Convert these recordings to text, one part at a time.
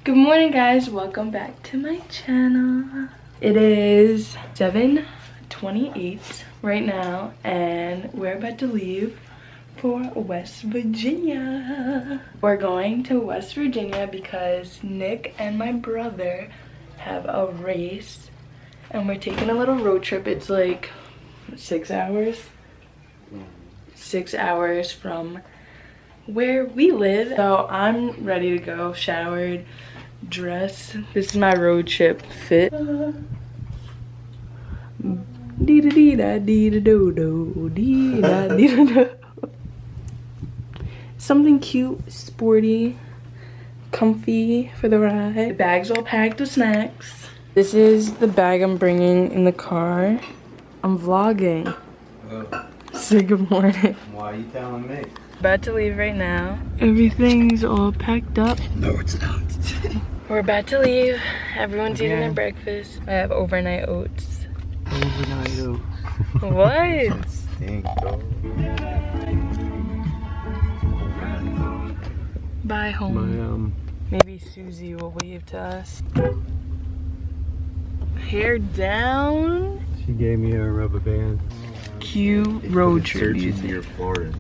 Good morning, guys. Welcome back to my channel. It is 7:28 right now and we're about to leave for West Virginia. We're going to West Virginia because Nick and my brother have a race and we're taking a little road trip. It's like 6 hours. 6 hours from where we live. So I'm ready to go, showered, dressed. This is my road trip fit. Something cute, sporty, comfy for the ride. The bag's all packed with snacks. This is the bag I'm bringing in the car. I'm vlogging. Say good morning. Why are you telling me? About to leave right now. Everything's all packed up. No, it's not. We're about to leave. Everyone's eating their breakfast. I have overnight oats. Overnight oats. What? Stink, dog. Bye home. Maybe Susie will wave to us. Hair down. She gave me a rubber band. Cute road trip. Near Florida.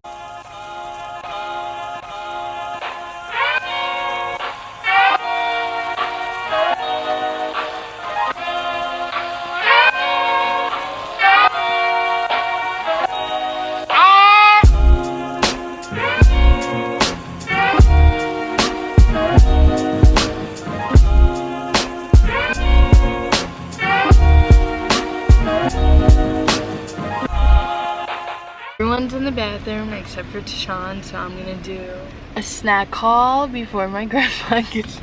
Everyone's in the bathroom except for Tashawn, so I'm gonna do a snack haul before my grandpa gets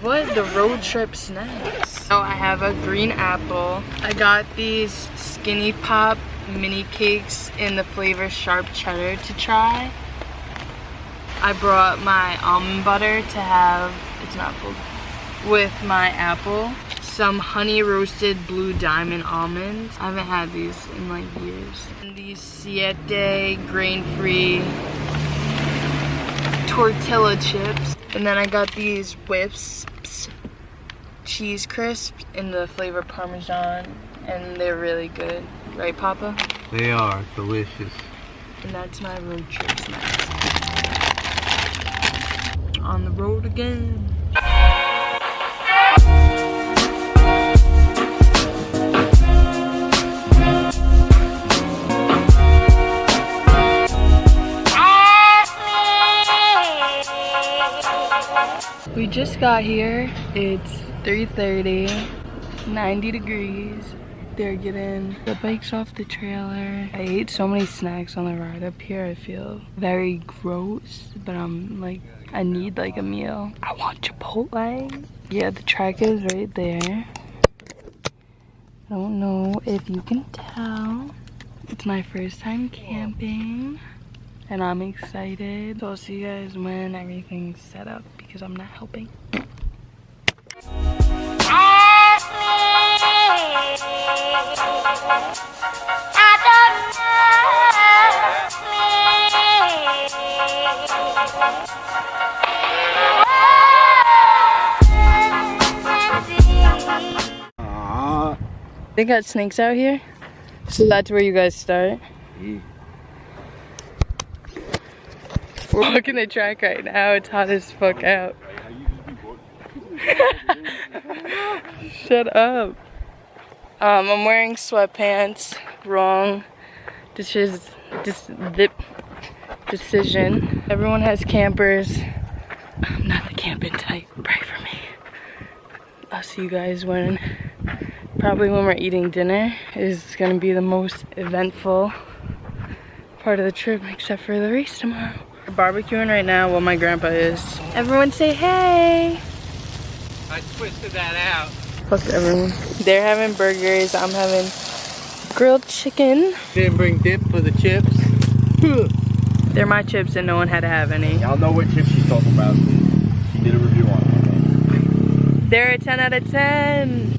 what? The road trip snacks. So I have a green apple. I got these Skinny Pop mini cakes in the flavor sharp cheddar to try. I brought my almond butter to have, it's not full, with my apple. Some honey roasted blue diamond almonds. I haven't had these in like years. And these Siete grain-free tortilla chips. And then I got these Wisps cheese crisps in the flavor Parmesan. And they're really good. Right, Papa? They are delicious. And that's my road trip snacks. On the road again. We just got here. It's 3:30, 90 degrees. They're getting the bikes off the trailer. I ate so many snacks on the ride up here. I feel very gross, but I'm like, I need like a meal. I want Chipotle. Yeah, the track is right there. I don't know if you can tell. It's my first time camping. And I'm excited. So I'll see you guys when everything's set up because I'm not helping. They got snakes out here? So that's where you guys start? Yeah. We're walking the track right now. It's hot as fuck out. Shut up. I'm wearing sweatpants. Wrong. Decision. Everyone has campers. I'm not the camping type. Pray for me. I'll see you guys probably when we're eating dinner. Is gonna be the most eventful part of the trip, except for the race tomorrow. We're barbecuing right now while my grandpa is. Everyone say hey! I twisted that out. Fuck everyone. They're having burgers, I'm having grilled chicken. Didn't bring dip for the chips. They're my chips and no one had to have any. Y'all know what chips she's talking about. She did a review on them. They're a 10 out of 10.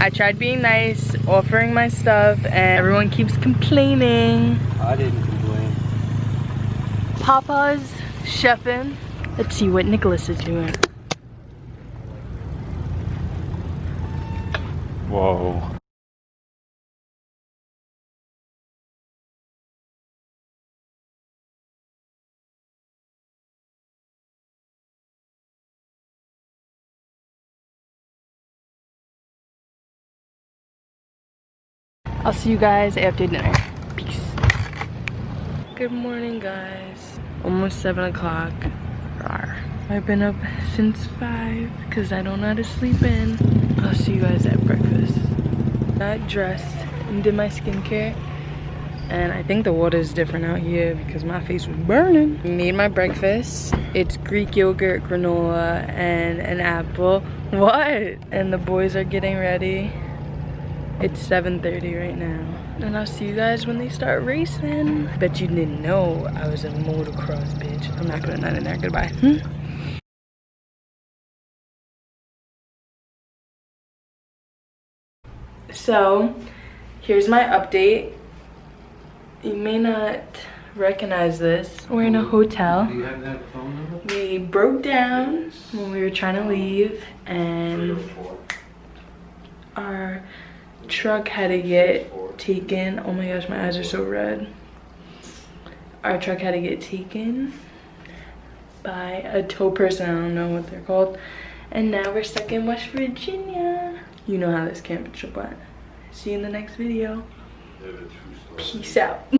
I tried being nice, offering my stuff, and everyone keeps complaining. I didn't complain. Papa's chefing. Let's see what Nicholas is doing. Whoa. I'll see you guys after dinner. Peace. Good morning, guys. Almost 7 o'clock. I've been up since 5 because I don't know how to sleep in. I'll see you guys at breakfast. Got dressed and did my skincare. And I think the water is different out here because my face was burning. Made my breakfast. It's Greek yogurt, granola, and an apple. What? And the boys are getting ready. It's 7:30 right now. And I'll see you guys when they start racing. Bet you didn't know I was a motocross bitch. I'm not putting that in there. Goodbye. So, here's my update. You may not recognize this. We're in a hotel. Do you have that phone number? We broke down when we were trying to leave, and our truck had to get taken. Oh my gosh, my eyes are so red. Our truck had to get taken by a tow person. I don't know what they're called. And now we're stuck in West Virginia. You know how this camping trip went. See you in the next video. Peace out.